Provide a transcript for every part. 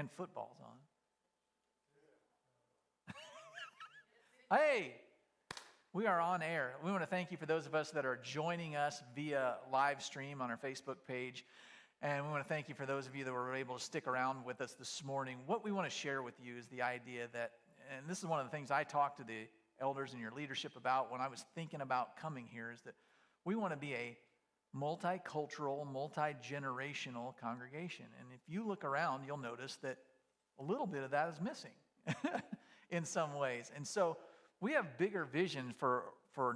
And football's on. Hey, we are on air. We want to thank you for those of us that are joining us via live stream on our Facebook page. And we want to thank you for those of you that were able to stick around with us this morning. What we want to share with you is the idea that, and this is one of the things I talked to the elders and your leadership about when I was thinking about coming here, is that we want to be a multicultural, multi-generational congregation. And if you look around, you'll notice that a little bit of that is missing in some ways. And so we have bigger vision for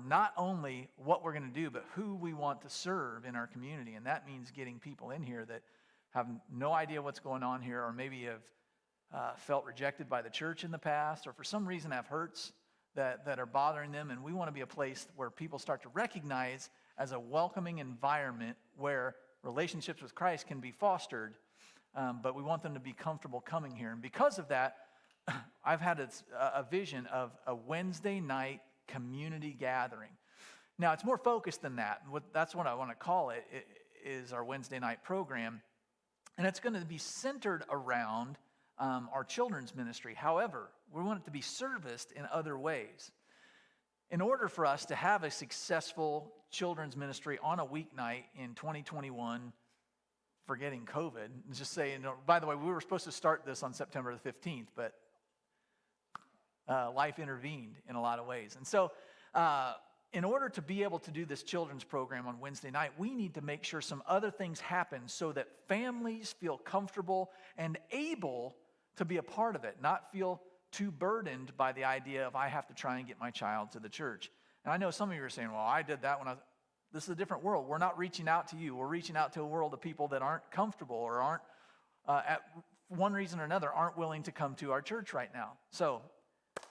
not only what we're going to do, but who we want to serve in our community. And that means getting people in here that have no idea what's going on here, or maybe have felt rejected by the church in the past, or for some reason have hurts that are bothering them. And we want to be a place where people start to recognize as a welcoming environment where relationships with Christ can be fostered, but we want them to be comfortable coming here. And because of that, I've had a vision of a Wednesday night community gathering. Now, it's more focused than that. That's what I want to call it, is our Wednesday night program. And it's going to be centered around our children's ministry. However, we want it to be serviced in other ways. In order for us to have a successful children's ministry on a weeknight in 2021, forgetting COVID, just saying, by the way, we were supposed to start this on September the 15th, but life intervened in a lot of ways. And so in order to be able to do this children's program on Wednesday night, we need to make sure some other things happen so that families feel comfortable and able to be a part of it, not feel too burdened by the idea of I have to try and get my child to the church. And I know some of you are saying, well, I did that when this is a different world. We're not reaching out to you. We're reaching out to a world of people that aren't comfortable or aren't, at one reason or another, aren't willing to come to our church right now. So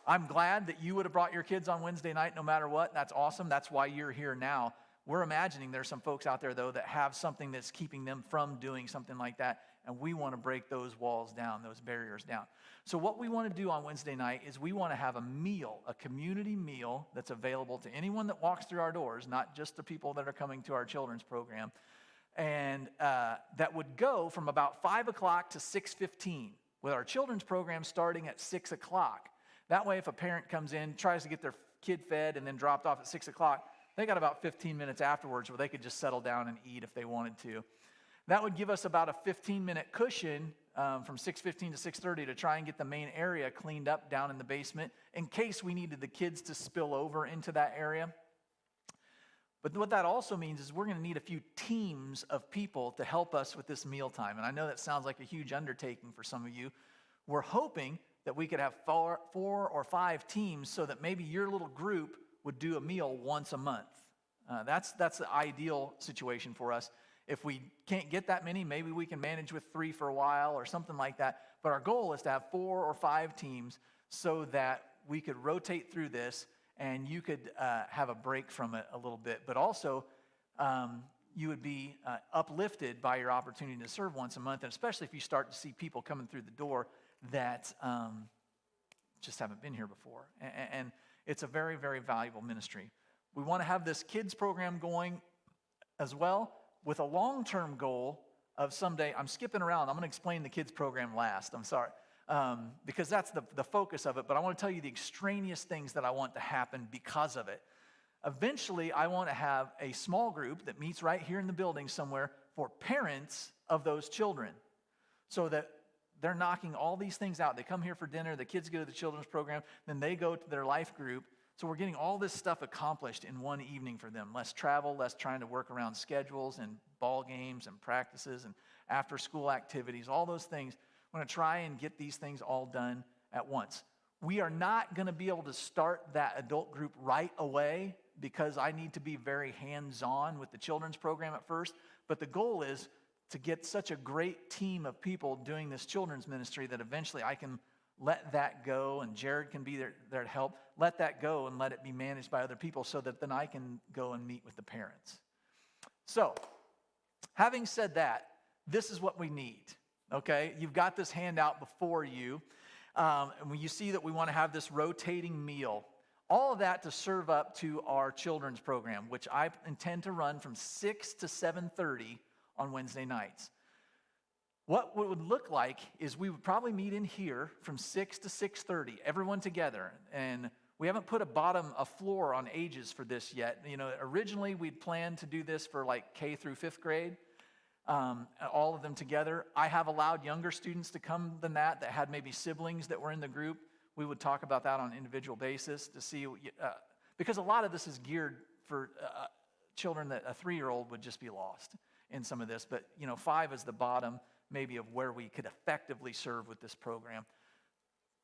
I'm glad that you would have brought your kids on Wednesday night no matter what. That's awesome. That's why you're here now. We're imagining there's some folks out there, though, that have something that's keeping them from doing something like that, and we want to break those walls down, those barriers down. So what we want to do on Wednesday night is we want to have a meal, a community meal that's available to anyone that walks through our doors, not just the people that are coming to our children's program, and that would go from about 5 o'clock to 6:15, with our children's program starting at 6 o'clock. That way, if a parent comes in, tries to get their kid fed and then dropped off at 6 o'clock, they got about 15 minutes afterwards where they could just settle down and eat if they wanted to. That would give us about a 15-minute cushion from 6:15 to 6:30 to try and get the main area cleaned up down in the basement in case we needed the kids to spill over into that area. But what that also means is we're going to need a few teams of people to help us with this mealtime. And I know that sounds like a huge undertaking for some of you. We're hoping that we could have 4 or 5 teams so that maybe your little group would do a meal once a month. That's the ideal situation for us. If we can't get that many, maybe we can manage with 3 for a while or something like that. But our goal is to have 4 or 5 teams so that we could rotate through this and you could have a break from it a little bit. But also, you would be uplifted by your opportunity to serve once a month, and especially if you start to see people coming through the door that just haven't been here before. And it's a very, very valuable ministry. We want to have this kids program going as well with a long-term goal of someday. I'm skipping around. I'm going to explain the kids program last. I'm sorry. Because that's the focus of it. But I want to tell you the extraneous things that I want to happen because of it. Eventually, I want to have a small group that meets right here in the building somewhere for parents of those children so that they're knocking all these things out. They come here for dinner, the kids go to the children's program, then they go to their life group. So we're getting all this stuff accomplished in one evening for them. Less travel, less trying to work around schedules and ball games and practices and after-school activities, all those things. We're going to try and get these things all done at once. We are not going to be able to start that adult group right away because I need to be very hands-on with the children's program at first. But the goal is to get such a great team of people doing this children's ministry that eventually I can let that go, and Jared can be there to help. Let that go and let it be managed by other people so that then I can go and meet with the parents. So, having said that, this is what we need, okay? You've got this handout before you. And when you see that we want to have this rotating meal, all of that to serve up to our children's program, which I intend to run from 6 to 7:30 on Wednesday nights. What it would look like is we would probably meet in here from 6 to 6:30, everyone together. And we haven't put a floor on ages for this yet. Originally we'd planned to do this for like K through 5th grade, all of them together. I have allowed younger students to come than that had maybe siblings that were in the group. We would talk about that on an individual basis to see, because a lot of this is geared for children that a 3-year-old would just be lost in some of this. But 5 is the bottom maybe of where we could effectively serve with this program.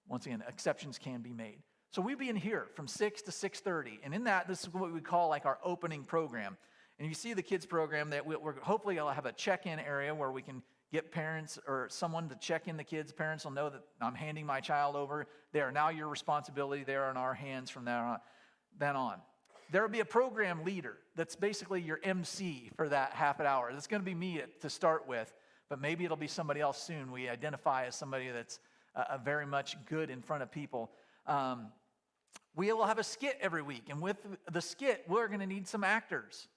Once again, exceptions can be made. So we'd be in here from 6 to 6:30. And in that, this is what we call like our opening program. And you see the kids program that we're hopefully I'll have a check-in area where we can get parents or someone to check in the kids. Parents will know that I'm handing my child over. They are now your responsibility. They are in our hands from then on. There will be a program leader that's basically your MC for that half an hour. That's going to be me to start with, but maybe it'll be somebody else soon. We identify as somebody that's very much good in front of people. We will have a skit every week, and with the skit, we're going to need some actors.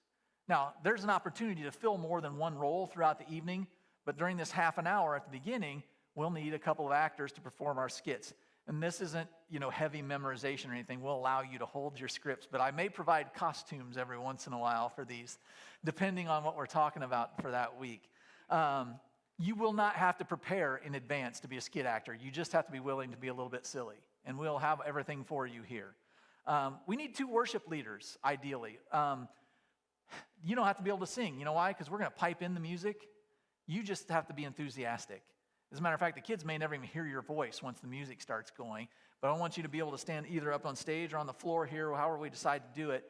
Now, there's an opportunity to fill more than one role throughout the evening, but during this half an hour at the beginning, we'll need a couple of actors to perform our skits. And this isn't, heavy memorization or anything. We'll allow you to hold your scripts, but I may provide costumes every once in a while for these, depending on what we're talking about for that week. You will not have to prepare in advance to be a skit actor. You just have to be willing to be a little bit silly, and we'll have everything for you here. We need 2 worship leaders, ideally. You don't have to be able to sing. You know why? Because we're going to pipe in the music. You just have to be enthusiastic. As a matter of fact, the kids may never even hear your voice once the music starts going, but I want you to be able to stand either up on stage or on the floor here, or however we decide to do it,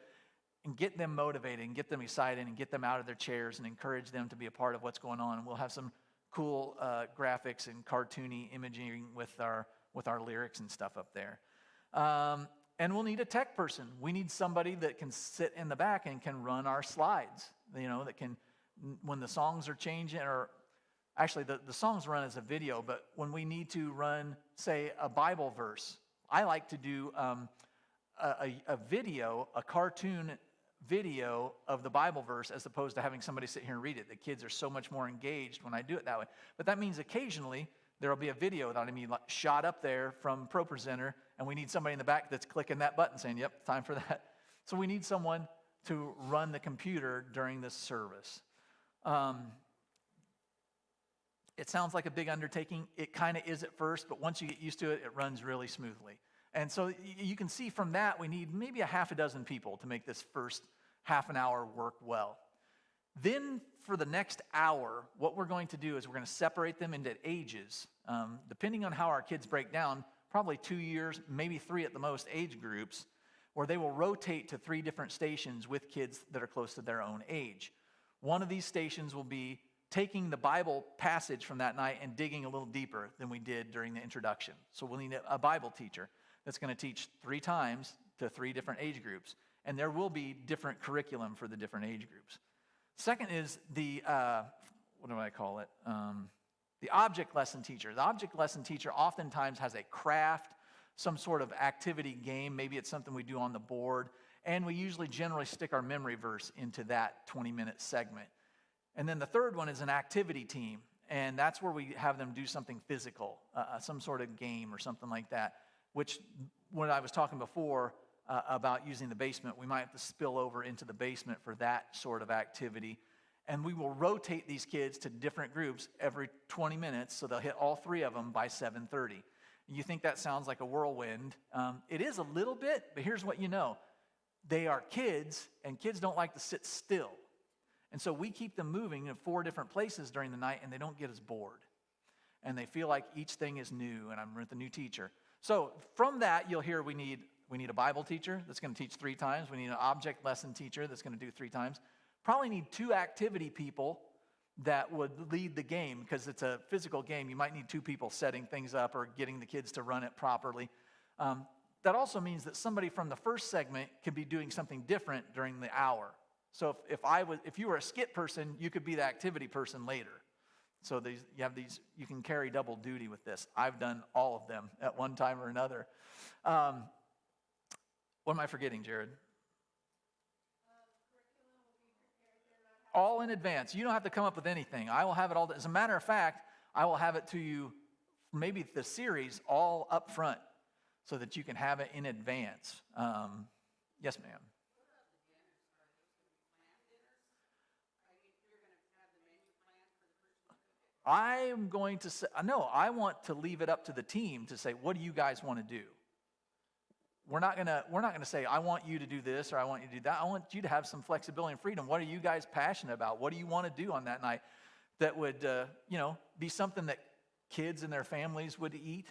and get them motivated and get them excited and get them out of their chairs and encourage them to be a part of what's going on. And we'll have some cool graphics and cartoony imaging with our lyrics and stuff up there. And we'll need a tech person. We need somebody that can sit in the back and can run our slides, that can, when the songs are changing, or actually the songs run as a video, but when we need to run, say, a Bible verse, I like to do a video, a cartoon video of the Bible verse, as opposed to having somebody sit here and read it. The kids are so much more engaged when I do it that way. But that means occasionally there will be a video that shot up there from ProPresenter, and we need somebody in the back that's clicking that button saying, yep, time for that. So we need someone to run the computer during this service. It sounds like a big undertaking. It kind of is at first, but once you get used to it, it runs really smoothly. And so you can see from that, we need maybe a half a dozen people to make this first half an hour work well. Then for the next hour, what we're going to do is we're going to separate them into ages. Depending on how our kids break down, probably 2 years, maybe 3 at the most age groups, where they will rotate to 3 different stations with kids that are close to their own age. One of these stations will be taking the Bible passage from that night and digging a little deeper than we did during the introduction. So we'll need a Bible teacher that's going to teach 3 times to 3 different age groups. And there will be different curriculum for the different age groups. Second is the, what do I call it? The object lesson teacher. The object lesson teacher oftentimes has a craft, some sort of activity game. Maybe it's something we do on the board. And we usually generally stick our memory verse into that 20-minute segment. And then the third one is an activity team. And that's where we have them do something physical, some sort of game or something like that, which when I was talking before about using the basement, we might have to spill over into the basement for that sort of activity. And we will rotate these kids to different groups every 20 minutes, so they'll hit all 3 of them by 7:30. You think that sounds like a whirlwind. It is a little bit, but here's what you know. They are kids, and kids don't like to sit still. And so we keep them moving in 4 different places during the night, and they don't get as bored. And they feel like each thing is new, and I'm with a new teacher. So from that, you'll hear we need a Bible teacher that's going to teach 3 times. We need an object lesson teacher that's going to do 3 times. Probably need 2 activity people that would lead the game, because it's a physical game. You might need 2 people setting things up or getting the kids to run it properly. That also means that somebody from the first segment could be doing something different during the hour. So if you were a skit person, you could be the activity person later. So you can carry double duty with this. I've done all of them at one time or another. What am I forgetting, Jared? All in advance. You don't have to come up with anything. I will have it all. As a matter of fact, I will have it to you, maybe the series, all up front so that you can have it in advance. Yes, ma'am. I'm going to say, no, I want to leave it up to the team to say, what do you guys want to do? We're not gonna say, I want you to do this or I want you to do that. I want you to have some flexibility and freedom. What are you guys passionate about? What do you want to do on that night that would be something that kids and their families would eat?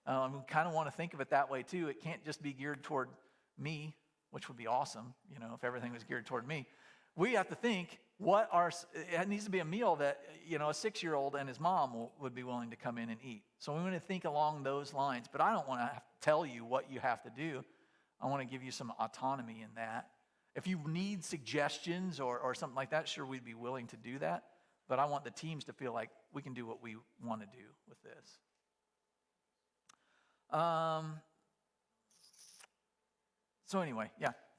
We kind of want to think of it that way too. It can't just be geared toward me, which would be awesome, if everything was geared toward me. We have to think, it needs to be a meal that, a 6-year-old and his mom would be willing to come in and eat. So we want to think along those lines, but I don't want to tell you what you have to do. I want to give you some autonomy in that. If you need suggestions or something like that, sure, we'd be willing to do that. But I want the teams to feel like we can do what we want to do with this. So anyway,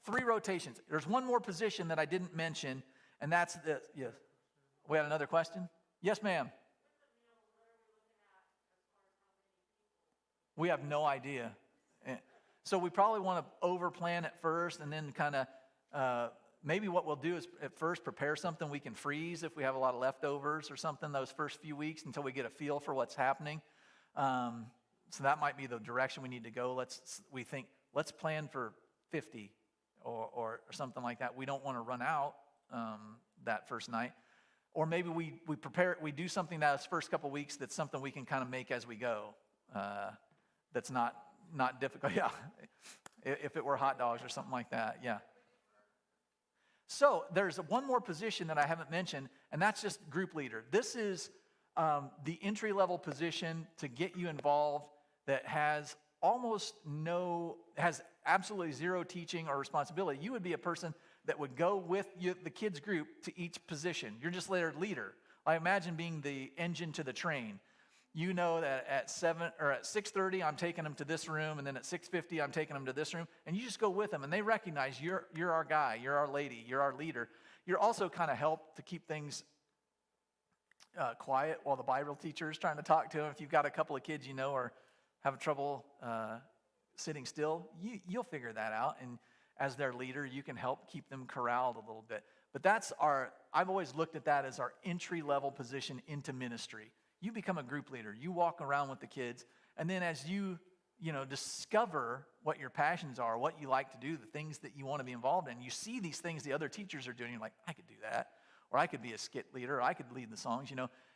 3 rotations. There's one more position that I didn't mention, and that's the, yes. We had another question? Yes, ma'am. We have no idea. So we probably want to over-plan at first, and then kind of, maybe what we'll do is at first prepare something we can freeze if we have a lot of leftovers or something those first few weeks until we get a feel for what's happening. So that might be the direction we need to go. Let's plan for 50 or something like that. We don't want to run out that first night. Or maybe we do something those first couple weeks that's something we can kind of make as we go. That's not difficult. Yeah, if it were hot dogs or something like that, yeah. So there's one more position that I haven't mentioned, and that's just group leader. This is the entry-level position to get you involved that has absolutely zero teaching or responsibility. You would be a person that would go with the kids group to each position. You're just their leader. I imagine being the engine to the train. You know that at 6:30 I'm taking them to this room, and then at 6:50 I'm taking them to this room, and you just go with them, and they recognize you're our guy, you're our lady, you're our leader. You're also kind of help to keep things quiet while the Bible teacher is trying to talk to them. If you've got a couple of kids or have trouble sitting still, you'll figure that out, and as their leader, you can help keep them corralled a little bit. But I've always looked at that as our entry-level position into ministry. You become a group leader. You walk around with the kids, and then as you discover what your passions are, what you like to do, the things that you want to be involved in, you see these things the other teachers are doing, you're like, I could do that, or I could be a skit leader, or I could lead the songs,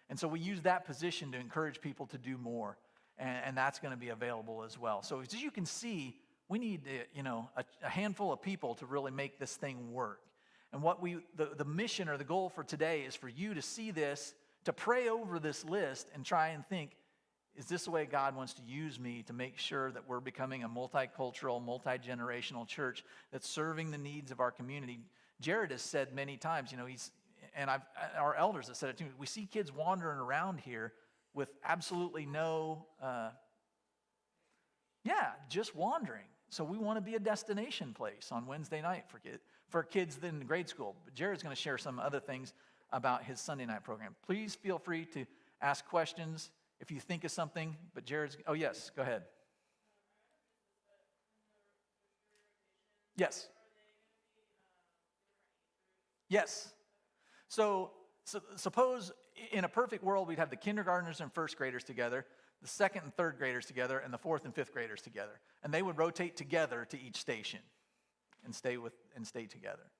And so we use that position to encourage people to do more, and that's going to be available as well. So as you can see, we need a handful of people to really make this thing work. And what the mission or the goal for today is for you to see this, to pray over this list and try and think, is this the way God wants to use me to make sure that we're becoming a multicultural, multi-generational church that's serving the needs of our community? Jared has said many times, our elders have said it too, we see kids wandering around here with absolutely no, just wandering. So we want to be a destination place on Wednesday night for kids in grade school. But Jared's going to share some other things about his Sunday night program. Please feel free to ask questions if you think of something. But oh yes, go ahead. Yes. Yes. So suppose in a perfect world we'd have the kindergartners and first graders together, the second and third graders together, and the fourth and fifth graders together. And they would rotate together to each station and stay together.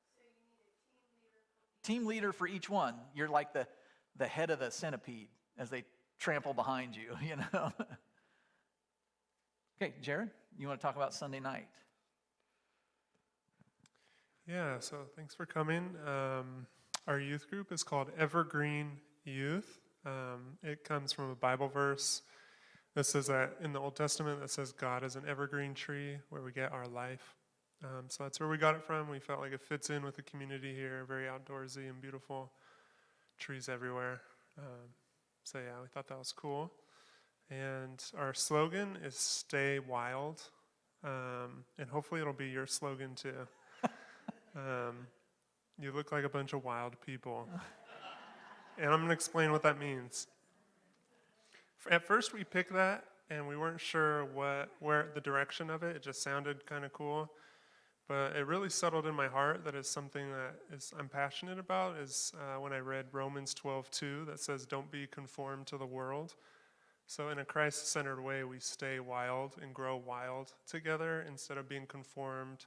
So you need a team leader for each one. You're like the head of the centipede as they trample behind you, Okay, Jared, you want to talk about Sunday night? Yeah, so thanks for coming. Our youth group is called Evergreen Youth. It comes from a Bible verse that says that in the Old Testament that says God is an evergreen tree where we get our life. So that's where we got it from. We felt like it fits in with the community here, very outdoorsy and beautiful, trees everywhere. So yeah, we thought that was cool. And our slogan is Stay Wild. And hopefully it'll be your slogan too. You look like a bunch of wild people. And I'm going to explain what that means. At first we picked that, and we weren't sure where the direction of it. It just sounded kind of cool. But it really settled in my heart that is something that I'm passionate about is when I read Romans 12:2 that says, don't be conformed to the world. So in a Christ-centered way, we stay wild and grow wild together instead of being conformed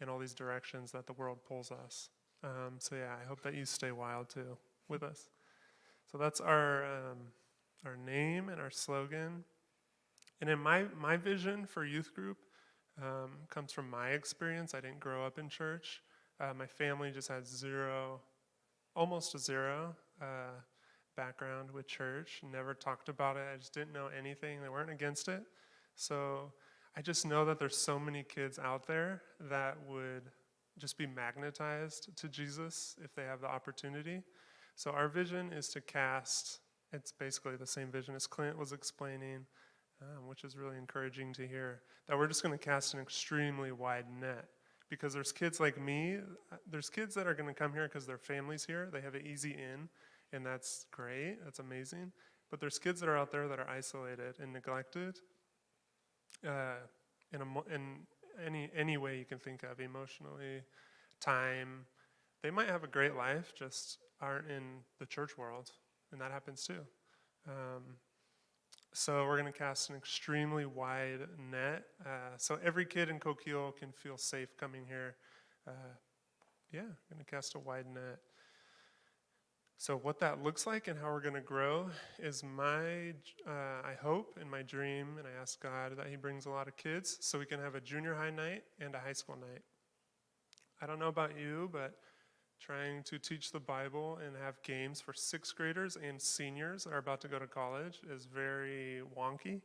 in all these directions that the world pulls us. So yeah, I hope that you stay wild too with us. So that's our name and our slogan. And in my vision for youth group comes from my experience. I didn't grow up in church. My family just had almost a zero background with church. Never talked about it. I just didn't know anything. They weren't against it. So I just know that there's so many kids out there that would just be magnetized to Jesus if they have the opportunity. So our vision is to cast, it's basically the same vision as Clint was explaining, which is really encouraging to hear, that we're just going to cast an extremely wide net. Because there's kids like me, there's kids that are going to come here because their family's here. They have an easy in, and that's great. That's amazing. But there's kids that are out there that are isolated and neglected in any way you can think of, emotionally, time. They might have a great life, just aren't in the church world, and that happens too. So we're going to cast an extremely wide net, so every kid in Coquille can feel safe coming here. Going to cast a wide net. So what that looks like and how we're going to grow is I hope, and my dream, and I ask God that he brings a lot of kids so we can have a junior high night and a high school night. I don't know about you, but trying to teach the Bible and have games for 6th graders and seniors that are about to go to college is very wonky.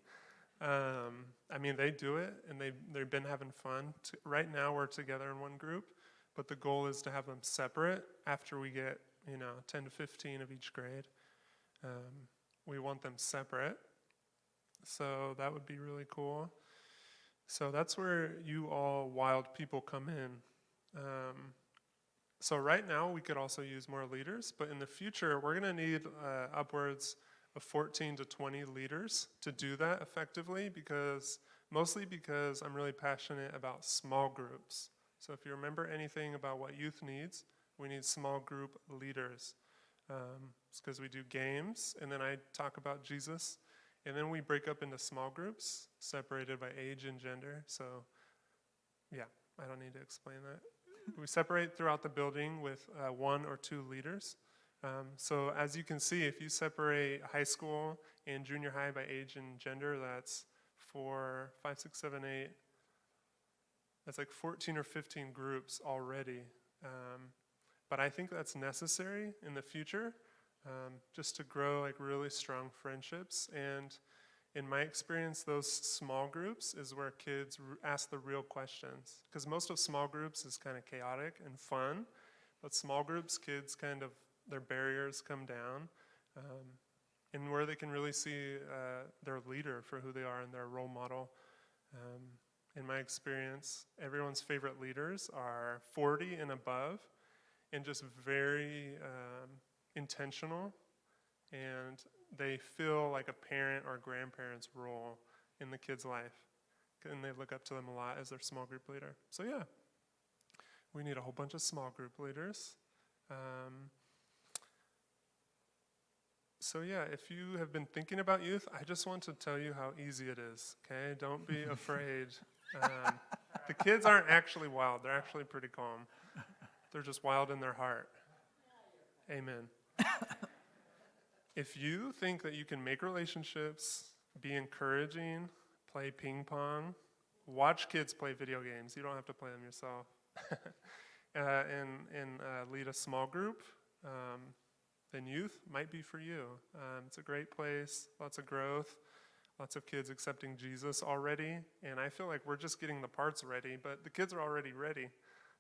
They do it, and they've been having fun. Right now we're together in one group, but the goal is to have them separate after we get 10 to 15 of each grade. We want them separate. So that would be really cool. So that's where you all wild people come in. So right now we could also use more leaders, but in the future we're going to need upwards of 14 to 20 leaders to do that effectively, mostly because I'm really passionate about small groups. So if you remember anything about what youth needs, we need small group leaders. It's because we do games, and then I talk about Jesus, and then we break up into small groups separated by age and gender. So yeah, I don't need to explain that. We separate throughout the building with 1 or 2 leaders. So as you can see, if you separate high school and junior high by age and gender, that's 4, 5, 6, 7, 8. That's like 14 or 15 groups already. But I think that's necessary in the future, just to grow like really strong friendships. And in my experience, those small groups is where kids ask the real questions. Because most of small groups is kind of chaotic and fun, but small groups, kids their barriers come down, and where they can really see their leader for who they are and their role model. In my experience, everyone's favorite leaders are 40 and above, and just very intentional, and they feel like a parent or grandparent's role in the kid's life, and they look up to them a lot as their small group leader. So yeah, we need a whole bunch of small group leaders. So yeah, if you have been thinking about youth, I just want to tell you how easy it is, okay? Don't be afraid. The kids aren't actually wild. They're actually pretty calm. They're just wild in their heart. Amen. If you think that you can make relationships, be encouraging, play ping pong, watch kids play video games. You don't have to play them yourself. and lead a small group, then youth might be for you. It's a great place, lots of growth, lots of kids accepting Jesus already. And I feel like we're just getting the parts ready, but the kids are already ready.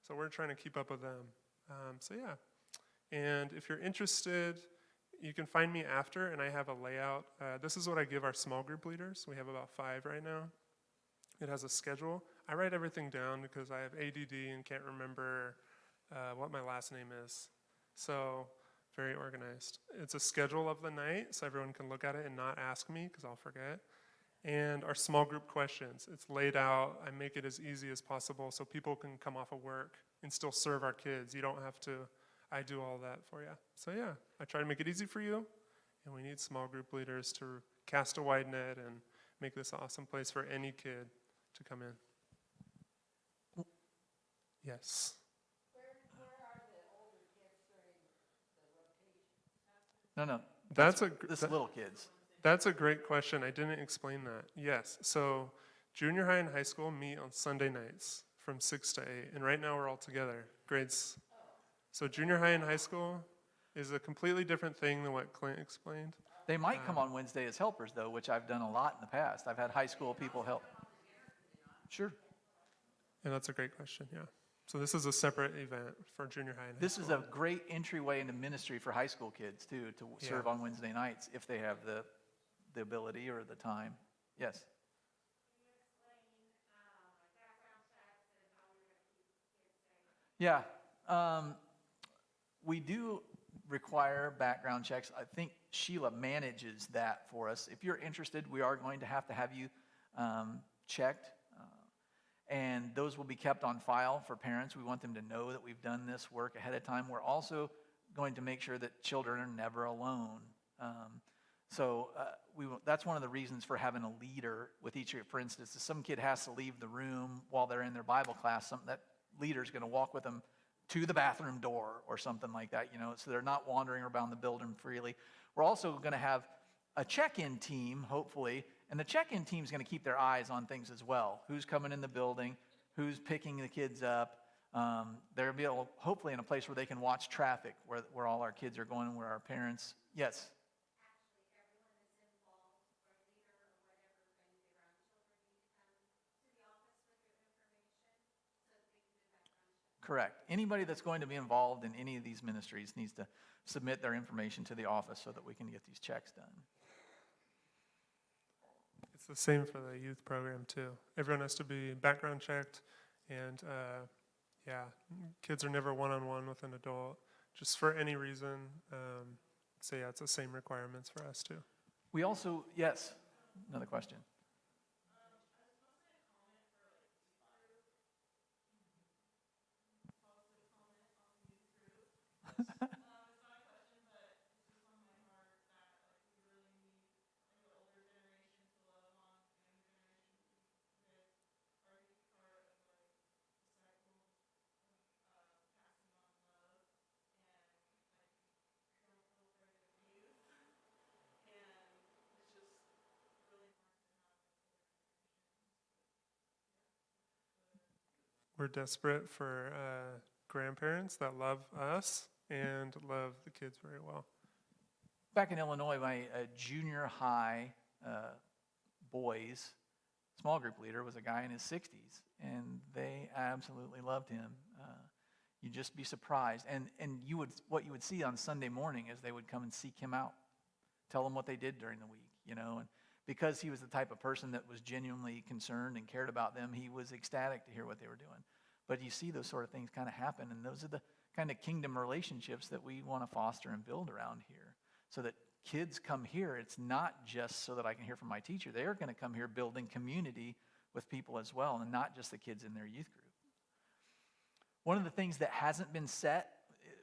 So we're trying to keep up with them. So yeah. And if you're interested, you can find me after, and I have a layout. This is what I give our small group leaders. We have about 5 right now. It has a schedule. I write everything down because I have ADD and can't remember what my last name is. So very organized. It's a schedule of the night, so everyone can look at it and not ask me, because I'll forget. And our small group questions. It's laid out. I make it as easy as possible so people can come off of work and still serve our kids. You don't have to, I do all that for you. So yeah, I try to make it easy for you, and we need small group leaders to cast a wide net and make this an awesome place for any kid to come in. Yes. No, That's little kids. That's a great question. I didn't explain that. Yes. So junior high and high school meet on Sunday nights from 6 to 8. And right now we're all together, grades. So junior high and high school is a completely different thing than what Clint explained. They might come on Wednesday as helpers, though, which I've done a lot in the past. I've had high school people help. Sure. And that's a great question, yeah. So this is a separate event for junior high and high This school. is a great entryway into ministry for high school kids, too, to serve on Wednesday nights if they have the ability or the time. Yes? Yeah. We do require background checks. I think Sheila manages that for us. If you're interested, we are going to have you checked. And those will be kept on file for parents. We want them to know that we've done this work ahead of time. We're also going to make sure that children are never alone. That's one of the reasons for having a leader with each. For instance, if some kid has to leave the room while they're in their Bible class, that leader is going to walk with them to the bathroom door or something like that, so they're not wandering around the building freely. We're also going to have a check-in team, hopefully, and the check-in team is going to keep their eyes on things as well. Who's coming in the building, who's picking the kids up. They're going to be able, hopefully in a place where they can watch traffic, where all our kids are going, where our parents, yes. Correct. Anybody that's going to be involved in any of these ministries needs to submit their information to the office so that we can get these checks done. It's the same for the youth program too. Everyone has to be background checked, and kids are never one-on-one with an adult, just for any reason. So yeah, it's the same requirements for us too. We also, yes, another question. We're desperate for grandparents that love us and love the kids very well. Back in Illinois, my junior high boys small group leader was a guy in his 60s, and they absolutely loved him. You'd just be surprised. And what you would see on Sunday morning is they would come and seek him out, tell him what they did during the week, and because he was the type of person that was genuinely concerned and cared about them, he was ecstatic to hear what they were doing. But you see those sort of things kind of happen, and those are the kind of kingdom relationships that we want to foster and build around here, so that kids come here. It's not just so that I can hear from my teacher. They are going to come here building community with people as well, and not just the kids in their youth group. One of the things that hasn't been set,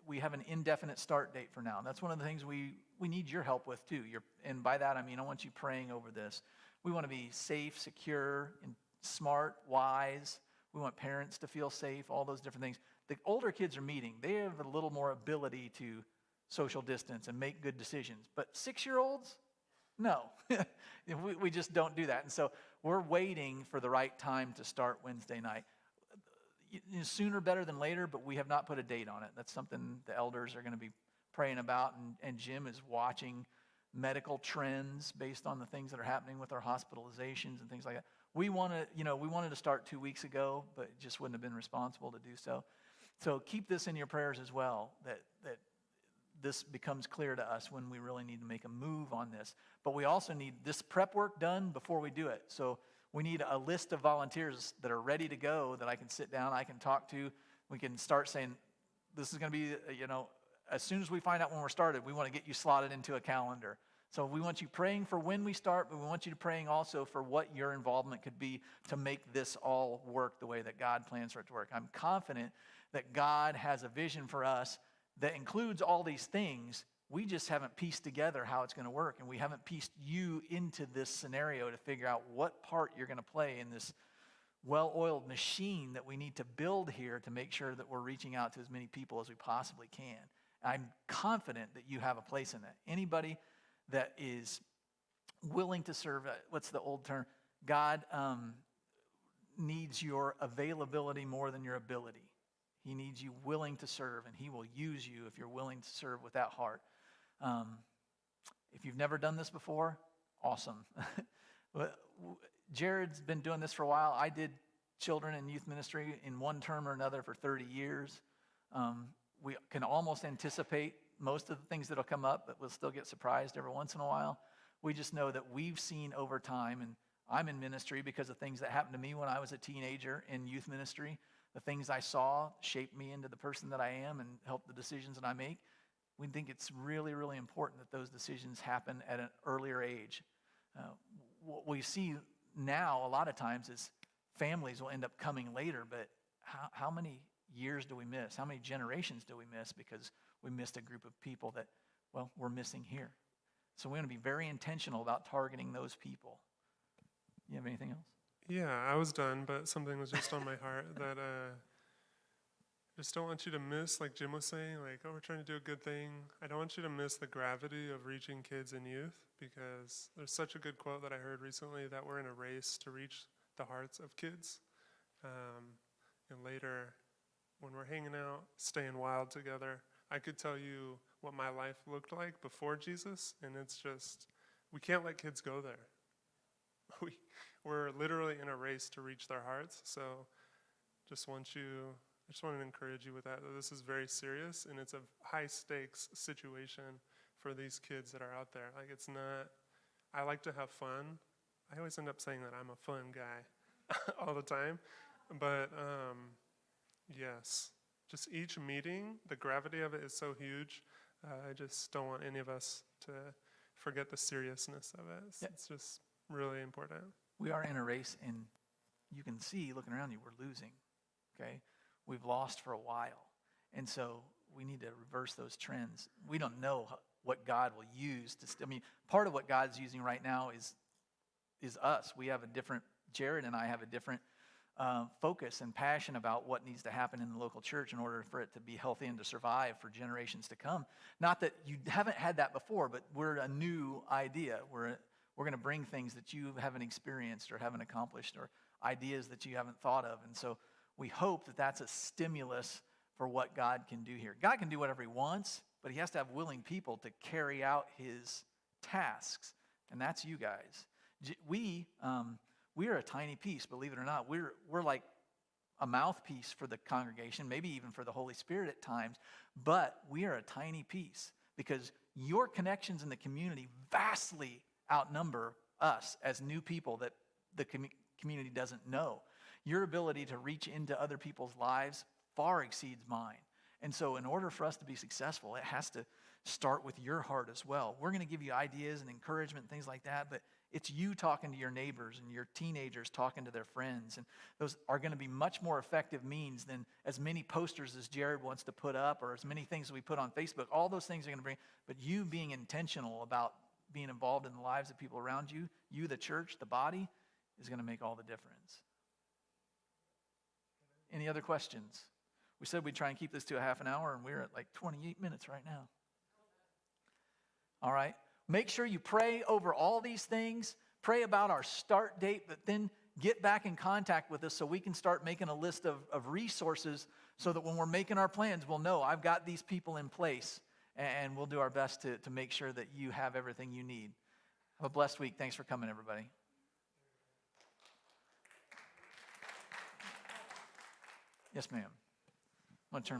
we have an indefinite start date for now. That's one of the things we need your help with too. And by that I mean I want you praying over this. We want to be safe, secure, and smart, wise. We want parents to feel safe, all those different things. The older kids are meeting. They have a little more ability to social distance and make good decisions. But 6-year-olds, no. we just don't do that. And so we're waiting for the right time to start Wednesday night. Sooner better than later, but we have not put a date on it. That's something the elders are going to be praying about, and Jim is watching medical trends based on the things that are happening with our hospitalizations and things like that. We wanted to start 2 weeks ago, but it just wouldn't have been responsible to do so. So keep this in your prayers as well, that this becomes clear to us when we really need to make a move on this. But we also need this prep work done before we do it. So we need a list of volunteers that are ready to go, that I can sit down, I can talk to. We can start saying, this is going to be, as soon as we find out when we're started, we want to get you slotted into a calendar. So we want you praying for when we start, but we want you to praying also for what your involvement could be to make this all work the way that God plans for it to work. I'm confident that God has a vision for us that includes all these things. We just haven't pieced together how it's going to work, and we haven't pieced you into this scenario to figure out what part you're going to play in this well-oiled machine that we need to build here to make sure that we're reaching out to as many people as we possibly can. I'm confident that you have a place in that. Anybody that is willing to serve, what's the old term? God needs your availability more than your ability. He needs you willing to serve, and he will use you if you're willing to serve with that heart. If you've never done this before, awesome. Jared's been doing this for a while. I did children and youth ministry in one term or another for 30 years. We can almost anticipate most of the things that'll come up, but we'll still get surprised every once in a while. We just know that we've seen over time, and I'm in ministry because of things that happened to me when I was a teenager in youth ministry. The things I saw shaped me into the person that I am and helped the decisions that I make. We think it's really, really important that those decisions happen at an earlier age. What we see now a lot of times is families will end up coming later, but how many years do we miss? How many generations do we miss because we missed a group of people that, well, we're missing here? So we're going to be very intentional about targeting those people. You have anything else? Yeah, I was done, but something was just on my heart that I just don't want you to miss, like Jim was saying, like, oh, we're trying to do a good thing. I don't want you to miss the gravity of reaching kids and youth, because there's such a good quote that I heard recently that we're in a race to reach the hearts of kids. And later, when we're hanging out, staying wild together, I could tell you what my life looked like before Jesus, and it's just, we can't let kids go there. We're literally in a race to reach their hearts, so I just want to encourage you with that this is very serious, and it's a high-stakes situation for these kids that are out there. Like, it's not, I like to have fun. I always end up saying that I'm a fun guy all the time, but yes, just each meeting, the gravity of it is so huge. I just don't want any of us to forget the seriousness of it. It's just really important. We are in a race, and you can see, looking around you, we're losing, okay? We've lost for a while, and so we need to reverse those trends. We don't know what God will use to, part of what God's using right now is us. We have a different, Jared and I have a different focus and passion about what needs to happen in the local church in order for it to be healthy and to survive for generations to come. Not that you haven't had that before, but we're a new idea. We're going to bring things that you haven't experienced or haven't accomplished, or ideas that you haven't thought of. And so we hope that that's a stimulus for what God can do here. God can do whatever he wants, but he has to have willing people to carry out his tasks. And that's you guys. We are a tiny piece, believe it or not. We're like a mouthpiece for the congregation, maybe even for the Holy Spirit at times, but we are a tiny piece because your connections in the community vastly outnumber us as new people that the community doesn't know. Your ability to reach into other people's lives far exceeds mine. And so in order for us to be successful, it has to start with your heart as well. We're going to give you ideas and encouragement and things like that, but it's you talking to your neighbors and your teenagers talking to their friends. And those are going to be much more effective means than as many posters as Jared wants to put up or as many things that we put on Facebook. All those things are going to bring, but you being intentional about being involved in the lives of people around you, the church, the body, is going to make all the difference. Any other questions? We said we'd try and keep this to a half an hour, and we're at like 28 minutes right now. All right. Make sure you pray over all these things. Pray about our start date, but then get back in contact with us so we can start making a list of resources so that when we're making our plans, we'll know I've got these people in place, and we'll do our best to make sure that you have everything you need. Have a blessed week. Thanks for coming, everybody. Yes, ma'am. I'm going to turn my